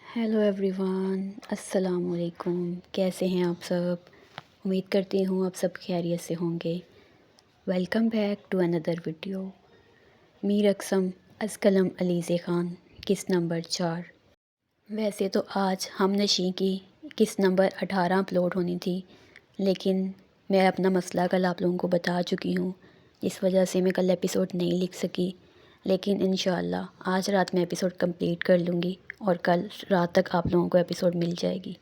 Hello everyone, अस्सलाम वालेकुम। कैसे हैं आप सब? उम्मीद करती हूँ आप सब खैरियत से होंगे। Welcome back to another video. Mir अक़सम अस्कलम अलीज़े ख़ान, किस्त नंबर 4। वैसे तो आज हम नशी की किस्त नंबर 18 अपलोड होनी थी, लेकिन मैं अपना मसला कल आप लोगों को बता चुकी हूँ। इस वजह से मैं कल एपिसोड नहीं लिख सकी, लेकिन इंशाअल्लाह आज रात में एपिसोड कंप्लीट कर लूँगी और कल रात तक आप लोगों को एपिसोड मिल जाएगी।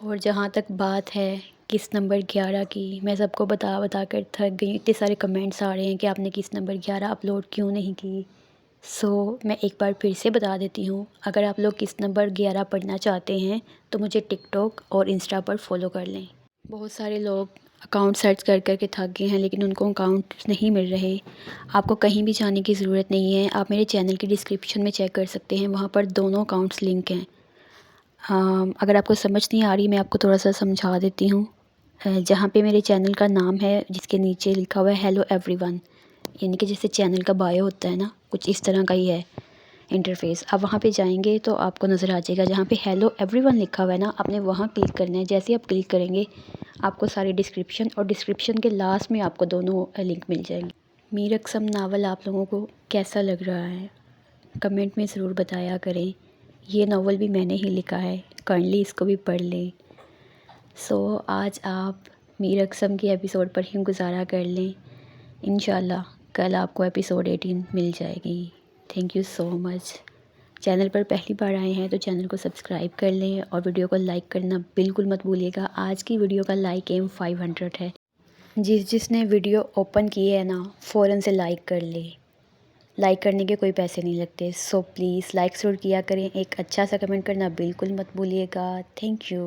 और जहाँ तक बात है किस्त नंबर 11 की, मैं सबको बता बता कर थक गई। इतने सारे कमेंट्स आ रहे हैं कि आपने किस्त नंबर 11 अपलोड क्यों नहीं की। मैं एक बार फिर से बता देती हूँ, अगर आप लोग किस्त नंबर 11 पढ़ना चाहते हैं तो मुझे टिकटॉक और इंस्टा पर फॉलो कर लें। बहुत सारे लोग अकाउंट सर्च कर कर के थक गए हैं, लेकिन उनको अकाउंट नहीं मिल रहे। आपको कहीं भी जाने की ज़रूरत नहीं है, आप मेरे चैनल की डिस्क्रिप्शन में चेक कर सकते हैं, वहाँ पर दोनों अकाउंट्स लिंक हैं। अगर आपको समझ नहीं आ रही, मैं आपको थोड़ा सा समझा देती हूँ। जहाँ पे मेरे चैनल का नाम है, जिसके नीचे लिखा हुआ है हेलो एवरीवन, यानी कि जैसे चैनल का बायो होता है ना, कुछ इस तरह का ही है इंटरफेस। आप वहाँ पे जाएंगे तो आपको नज़र आ जाएगा, जहाँ पे हेलो एवरीवन लिखा हुआ है ना, आपने वहाँ क्लिक करना है। जैसे ही आप क्लिक करेंगे आपको सारी डिस्क्रिप्शन और डिस्क्रिप्शन के लास्ट में आपको दोनों लिंक मिल जाएंगे। मीर अक़सम नावल आप लोगों को कैसा लग रहा है कमेंट में ज़रूर बताया करें। ये नावल भी मैंने ही लिखा है, काइंडली इसको भी पढ़ लें। आज आप मीर अक़सम की एपिसोड पर ही गुजारा कर लें। इंशाल्लाह कल आपको एपिसोड 18 मिल जाएगी। Thank you so much. Channel पर पहली बार आए हैं तो चैनल को सब्सक्राइब कर लें और वीडियो को लाइक करना बिल्कुल मत भूलिएगा। आज की वीडियो का लाइक एम 500 है। जिसने वीडियो ओपन की है ना, फ़ौरन से लाइक कर ले। लाइक करने के कोई पैसे नहीं लगते, प्लीज़ लाइक ज़रूर किया करें। एक अच्छा सा कमेंट करना बिल्कुल मत भूलिएगा। Thank you.